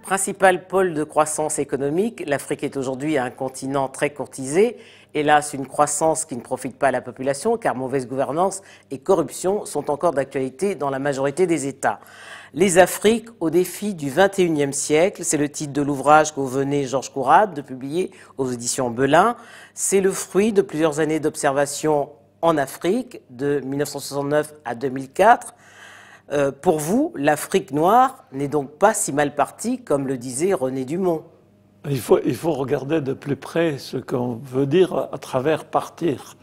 Principal pôle de croissance économique, l'Afrique est aujourd'hui un continent très courtisé. Hélas, une croissance qui ne profite pas à la population, car mauvaise gouvernance et corruption sont encore d'actualité dans la majorité des États. Les Afriques au défi du XXIe siècle, c'est le titre de l'ouvrage que vous venez, Georges Kourad, de publier aux éditions Belin. C'est le fruit de plusieurs années d'observation en Afrique, de 1969 à 2004. Pour vous, l'Afrique noire n'est donc pas si mal partie, comme le disait René Dumont. Il faut regarder de plus près ce qu'on veut dire à travers partir.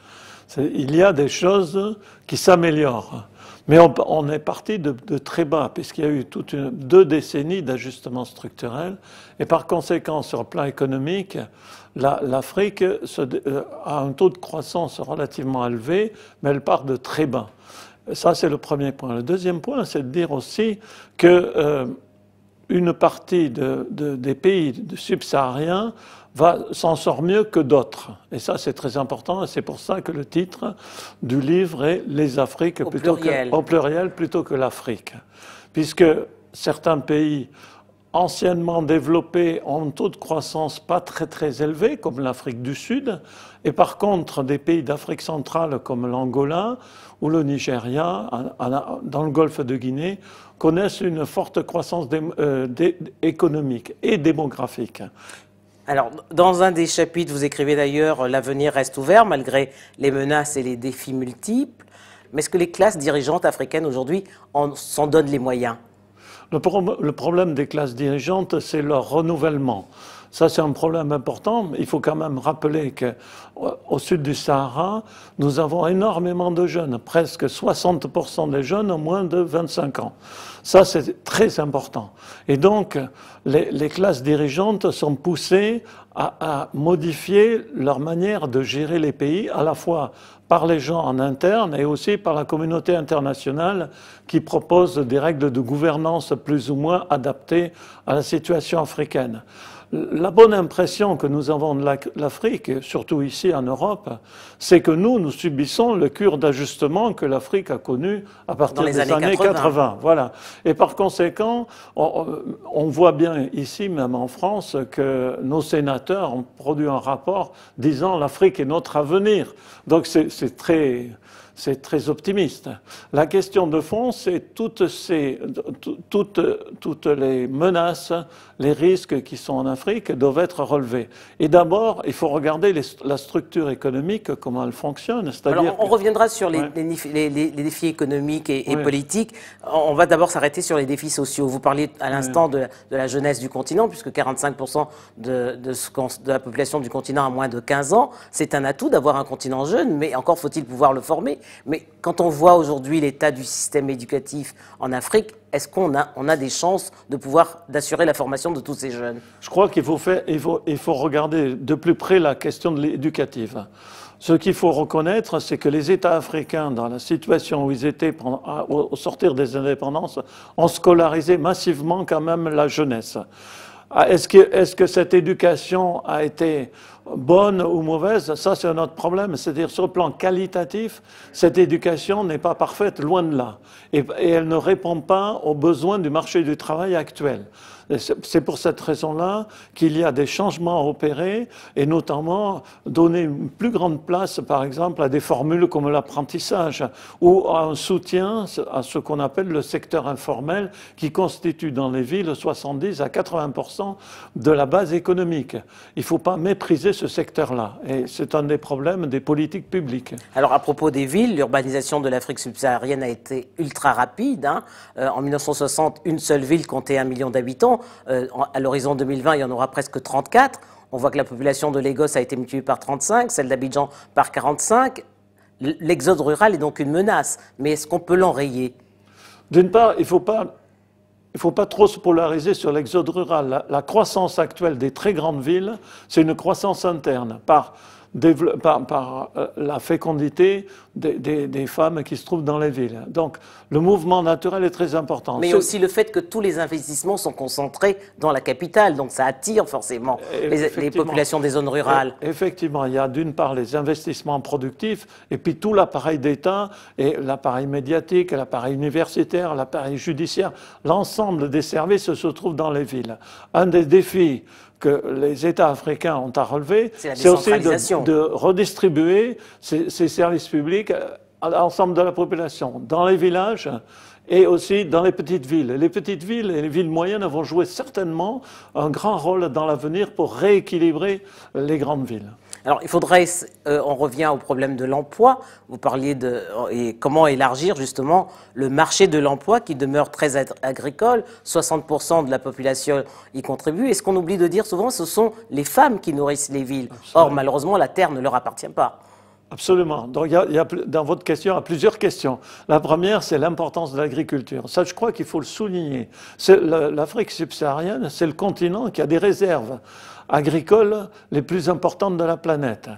Il y a des choses qui s'améliorent. Mais on est parti de très bas, puisqu'il y a eu deux décennies d'ajustement structurel. Et par conséquent, sur le plan économique, l'Afrique a un taux de croissance relativement élevé, mais elle part de très bas. Ça, c'est le premier point. Le deuxième point, c'est de dire aussi que une partie des pays subsahariens s'en sort mieux que d'autres. Et ça, c'est très important. Et c'est pour ça que le titre du livre est « Les Afriques » au pluriel plutôt que l'Afrique. Puisque certains pays anciennement développés ont un taux de croissance pas très élevé, comme l'Afrique du Sud, et par contre des pays d'Afrique centrale comme l'Angola ou le Nigeria, dans le golfe de Guinée, connaissent une forte croissance économique et démographique. Alors, dans un des chapitres, vous écrivez d'ailleurs « L'avenir reste ouvert malgré les menaces et les défis multiples ». Mais est-ce que les classes dirigeantes africaines aujourd'hui s'en donnent les moyens ? Le problème des classes dirigeantes, c'est leur renouvellement. Ça, c'est un problème important. Il faut quand même rappeler qu'au sud du Sahara, nous avons énormément de jeunes. Presque 60% des jeunes ont moins de 25 ans. Ça, c'est très important. Et donc, les classes dirigeantes sont poussées à modifier leur manière de gérer les pays, à la fois par les gens en interne et aussi par la communauté internationale qui propose des règles de gouvernance plus ou moins adaptées à la situation africaine. La bonne impression que nous avons de l'Afrique, surtout ici en Europe, c'est que nous subissons le cure d'ajustement que l'Afrique a connu à partir des années 80. Voilà. Et par conséquent, on voit bien ici, même en France, que nos sénateurs ont produit un rapport disant l'Afrique est notre avenir. Donc c'est très optimiste. La question de fond, c'est toutes les menaces, les risques qui sont en Afrique doivent être relevés. Et d'abord, il faut regarder la structure économique, comment elle fonctionne. Alors, on reviendra sur les défis économiques et politiques. On va d'abord s'arrêter sur les défis sociaux. Vous parliez à l'instant de la jeunesse du continent, puisque 45% de la population du continent a moins de 15 ans. C'est un atout d'avoir un continent jeune, mais encore faut-il pouvoir le former. Mais quand on voit aujourd'hui l'état du système éducatif en Afrique, est-ce qu'on a des chances d'assurer la formation de tous ces jeunes? Je crois qu'il faut regarder de plus près la question de l'éducative. Ce qu'il faut reconnaître, c'est que les États africains, dans la situation où ils étaient au sortir des indépendances, ont scolarisé massivement quand même la jeunesse. Est-ce que cette éducation a été bonne ou mauvaise? Ça, c'est un autre problème. C'est-à-dire, sur le plan qualitatif, cette éducation n'est pas parfaite, loin de là. Et elle ne répond pas aux besoins du marché du travail actuel. C'est pour cette raison-là qu'il y a des changements à opérer, et notamment donner une plus grande place, par exemple, à des formules comme l'apprentissage, ou à un soutien à ce qu'on appelle le secteur informel, qui constitue dans les villes 70 à 80% de la base économique. Il ne faut pas mépriser ce secteur-là, et c'est un des problèmes des politiques publiques. Alors, à propos des villes, l'urbanisation de l'Afrique subsaharienne a été ultra rapide. En 1960, une seule ville comptait 1 million d'habitants. À l'horizon 2020, il y en aura presque 34. On voit que la population de Lagos a été multipliée par 35, celle d'Abidjan par 45. L'exode rural est donc une menace. Mais est-ce qu'on peut l'enrayer? D'une part, il ne faut pas trop se polariser sur l'exode rural. La croissance actuelle des très grandes villes, c'est une croissance interne. par la fécondité des femmes qui se trouvent dans les villes. Donc le mouvement naturel est très important. Mais aussi le fait que tous les investissements sont concentrés dans la capitale, donc ça attire forcément les populations des zones rurales. Effectivement, il y a d'une part les investissements productifs et puis tout l'appareil d'État et l'appareil médiatique, l'appareil universitaire, l'appareil judiciaire, l'ensemble des services se trouvent dans les villes. Un des défis que les États africains ont à relever, c'est aussi de redistribuer ces services publics à l'ensemble de la population, dans les villages et aussi dans les petites villes. Les petites villes et les villes moyennes vont jouer certainement un grand rôle dans l'avenir pour rééquilibrer les grandes villes. Alors, il faudrait, on revient au problème de l'emploi. Vous parliez et comment élargir justement le marché de l'emploi qui demeure très agricole. 60% de la population y contribue. Et ce qu'on oublie de dire souvent, ce sont les femmes qui nourrissent les villes. Absolument. Or, malheureusement, la terre ne leur appartient pas. Absolument. Donc, dans votre question, il y a plusieurs questions. La première, c'est l'importance de l'agriculture. Ça, je crois qu'il faut le souligner. L'Afrique subsaharienne, c'est le continent qui a des réserves agricoles les plus importantes de la planète.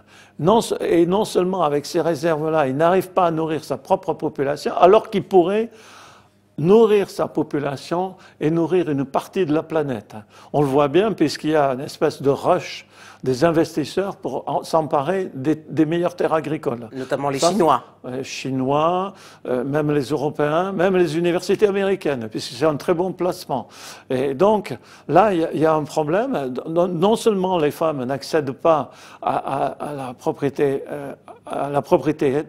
Et non seulement avec ces réserves-là, il n'arrive pas à nourrir sa propre population, alors qu'il pourrait nourrir sa population et nourrir une partie de la planète. On le voit bien puisqu'il y a une espèce de rush des investisseurs pour s'emparer des meilleures terres agricoles. Notamment les Chinois. Chinois, même les Européens, même les universités américaines, puisque c'est un très bon placement. Et donc, là, il y a un problème. Non seulement les femmes n'accèdent pas à la propriété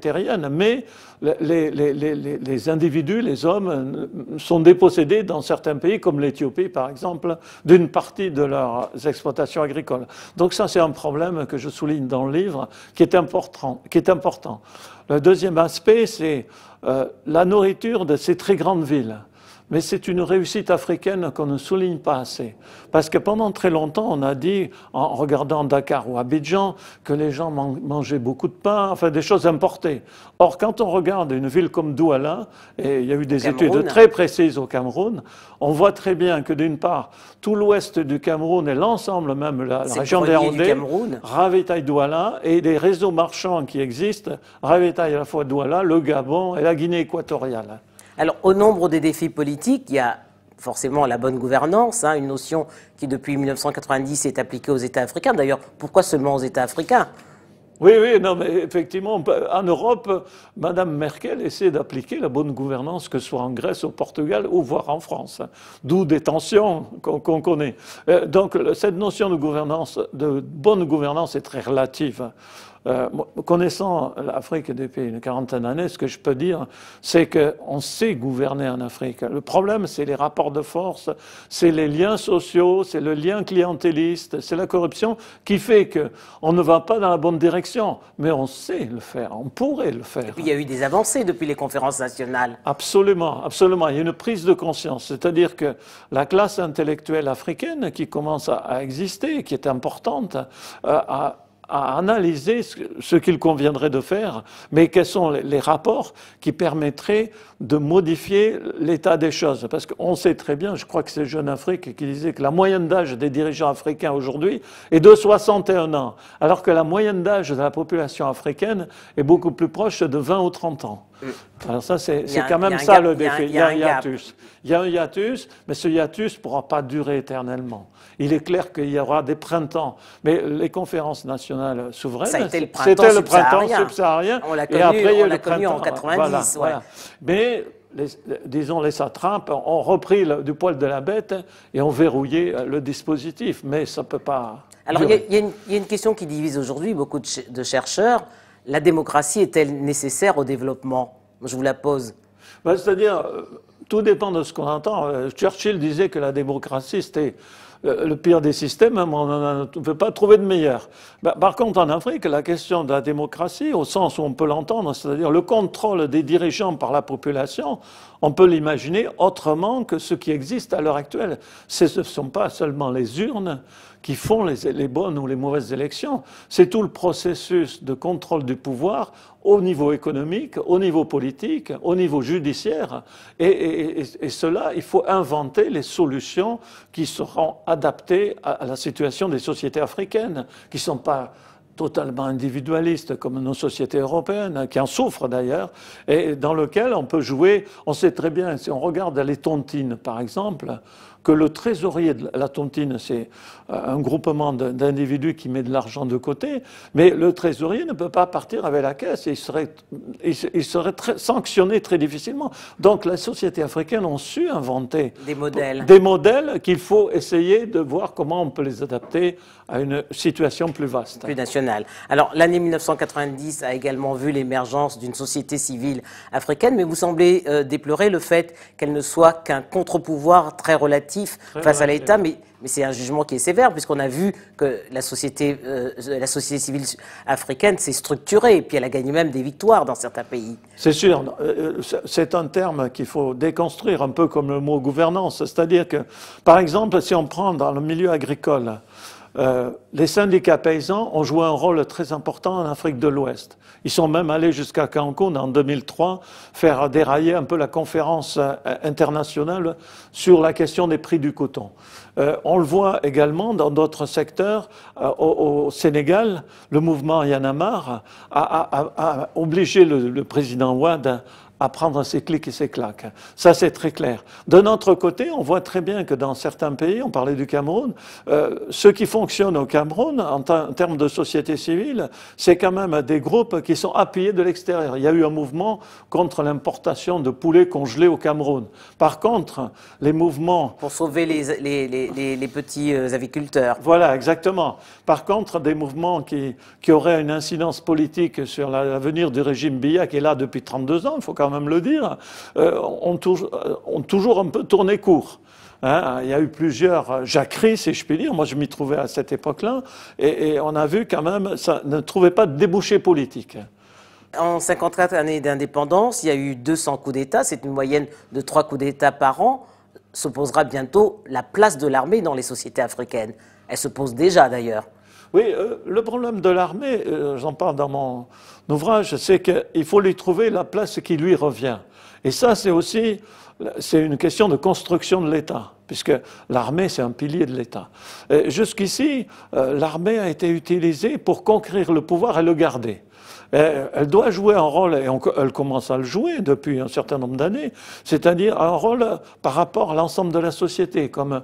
terrienne, mais les individus, les hommes, sont dépossédés dans certains pays, comme l'Éthiopie par exemple, d'une partie de leurs exploitations agricoles. Donc ça, c'est un problème que je souligne dans le livre, qui est important. Le deuxième aspect, c'est la nourriture de ces très grandes villes. Mais c'est une réussite africaine qu'on ne souligne pas assez. Parce que pendant très longtemps, on a dit, en regardant Dakar ou Abidjan, que les gens mangeaient beaucoup de pain, enfin des choses importées. Or, quand on regarde une ville comme Douala, et il y a eu des études très précises au Cameroun, on voit très bien que d'une part, tout l'ouest du Cameroun et l'ensemble même, la région des Yaoundé, ravitaillent Douala, et des réseaux marchands qui existent ravitaillent à la fois Douala, le Gabon et la Guinée équatoriale. Alors, au nombre des défis politiques, il y a forcément la bonne gouvernance, une notion qui, depuis 1990, est appliquée aux États africains. D'ailleurs, pourquoi seulement aux États africains ? Oui, non, mais effectivement, en Europe, Mme Merkel essaie d'appliquer la bonne gouvernance, que ce soit en Grèce, au Portugal ou voire en France. D'où des tensions qu'on connaît. Donc, cette notion de gouvernance, de bonne gouvernance, est très relative. Connaissant l'Afrique depuis une quarantaine d'années, ce que je peux dire, c'est qu'on sait gouverner en Afrique. Le problème, c'est les rapports de force, c'est les liens sociaux, c'est le lien clientéliste, c'est la corruption qui fait qu'on ne va pas dans la bonne direction. Mais on sait le faire, on pourrait le faire. Et puis il y a eu des avancées depuis les conférences nationales. Absolument, absolument. Il y a une prise de conscience. C'est-à-dire que la classe intellectuelle africaine qui commence à exister, qui est importante, à analyser ce qu'il conviendrait de faire, mais quels sont les rapports qui permettraient de modifier l'état des choses. Parce qu'on sait très bien, je crois que c'est Jeune Afrique qui disait que la moyenne d'âge des dirigeants africains aujourd'hui est de 61 ans, alors que la moyenne d'âge de la population africaine est beaucoup plus proche de 20 ou 30 ans. Alors ça, c'est quand même ça le défi. Il y a un hiatus. Il y a un hiatus, mais ce hiatus ne pourra pas durer éternellement. Il est clair qu'il y aura des printemps, mais les conférences nationales souveraines, c'était le printemps subsaharien. On l'a connu en 90. Voilà. Mais disons, les satrapes ont repris du poil de la bête et ont verrouillé le dispositif, mais ça ne peut pas Alors, il y a une question qui divise aujourd'hui beaucoup de chercheurs. La démocratie est-elle nécessaire au développement ? Je vous la pose. C'est-à-dire, tout dépend de ce qu'on entend. Churchill disait que la démocratie, c'était le pire des systèmes, on ne peut pas trouver de meilleur. Par contre, en Afrique, la question de la démocratie, au sens où on peut l'entendre, c'est-à-dire le contrôle des dirigeants par la population, on peut l'imaginer autrement que ce qui existe à l'heure actuelle. Ce ne sont pas seulement les urnes qui font les bonnes ou les mauvaises élections, c'est tout le processus de contrôle du pouvoir au niveau économique, au niveau politique, au niveau judiciaire. Et cela, il faut inventer les solutions qui seront adaptées à la situation des sociétés africaines, qui ne sont pas totalement individualiste comme nos sociétés européennes, qui en souffrent d'ailleurs, et dans lequel on peut jouer. On sait très bien, si on regarde les tontines par exemple, que le trésorier de la tontine, c'est un groupement d'individus qui met de l'argent de côté, mais le trésorier ne peut pas partir avec la caisse, il serait sanctionné très difficilement. Donc les sociétés africaines ont su inventer des modèles qu'il faut essayer de voir comment on peut les adapter à une situation plus vaste. Plus nationale. Alors l'année 1990 a également vu l'émergence d'une société civile africaine, mais vous semblez déplorer le fait qu'elle ne soit qu'un contre-pouvoir très relatif face à l'État, mais c'est un jugement qui est sévère, puisqu'on a vu que la société civile africaine s'est structurée, et puis elle a gagné même des victoires dans certains pays. C'est sûr, c'est un terme qu'il faut déconstruire, un peu comme le mot gouvernance. C'est-à-dire que, par exemple, si on prend dans le milieu agricole, les syndicats paysans ont joué un rôle très important en Afrique de l'Ouest. Ils sont même allés jusqu'à Cancun en 2003 faire dérailler un peu la conférence internationale sur la question des prix du coton. On le voit également dans d'autres secteurs. Au Sénégal, le mouvement Y en a marre a obligé le président Wade à prendre ses clics et ses claques. Ça, c'est très clair. De notre côté, on voit très bien que dans certains pays, on parlait du Cameroun, ce qui fonctionne au Cameroun, en termes de société civile, c'est quand même des groupes qui sont appuyés de l'extérieur. Il y a eu un mouvement contre l'importation de poulets congelés au Cameroun. Par contre, les mouvements... Pour sauver les petits aviculteurs. Voilà, exactement. Par contre, des mouvements qui auraient une incidence politique sur l'avenir du régime Biya, qui est là depuis 32 ans, il faut quand même le dire, ont toujours un peu tourné court. Hein, il y a eu plusieurs jacqueries, si je puis dire. Moi, je m'y trouvais à cette époque-là, et on a vu quand même, ça ne trouvait pas de débouché politique. En 54 années d'indépendance, il y a eu 200 coups d'État, c'est une moyenne de 3 coups d'État par an. Se posera bientôt la place de l'armée dans les sociétés africaines. Elle se pose déjà d'ailleurs. Oui, le problème de l'armée, j'en parle dans mon ouvrage, c'est qu'il faut lui trouver la place qui lui revient. Et ça, c'est une question de construction de l'État, puisque l'armée, c'est un pilier de l'État. Jusqu'ici, l'armée a été utilisée pour conquérir le pouvoir et le garder. Elle doit jouer un rôle, et elle commence à le jouer depuis un certain nombre d'années, c'est-à-dire un rôle par rapport à l'ensemble de la société, comme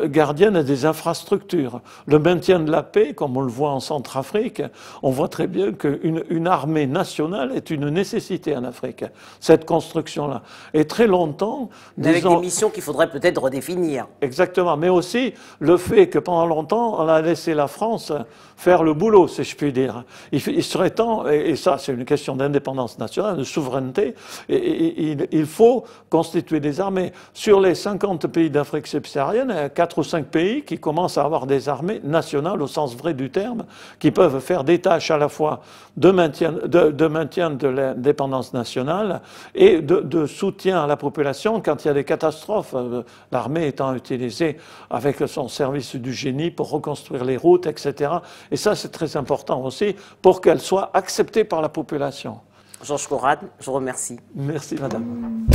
gardienne des infrastructures. Le maintien de la paix, comme on le voit en Centrafrique, on voit très bien qu'une armée nationale est une nécessité en Afrique, cette construction-là. Et très longtemps... Avec des missions qu'il faudrait peut-être redéfinir. Exactement, mais aussi le fait que pendant longtemps, on a laissé la France faire le boulot, si je puis dire. Il serait temps, et ça c'est une question d'indépendance nationale, de souveraineté, et il faut constituer des armées. Sur les 50 pays d'Afrique subsaharienne, il y a 4 ou 5 pays qui commencent à avoir des armées nationales au sens vrai du terme, qui peuvent faire des tâches à la fois de maintien de l'indépendance nationale et de soutien à la population quand il y a des catastrophes. L'armée étant utilisée avec son service du génie pour reconstruire les routes, etc. Et ça, c'est très important aussi pour qu'elle soit acceptée par la population. Georges Conrad, je vous remercie. Merci, madame.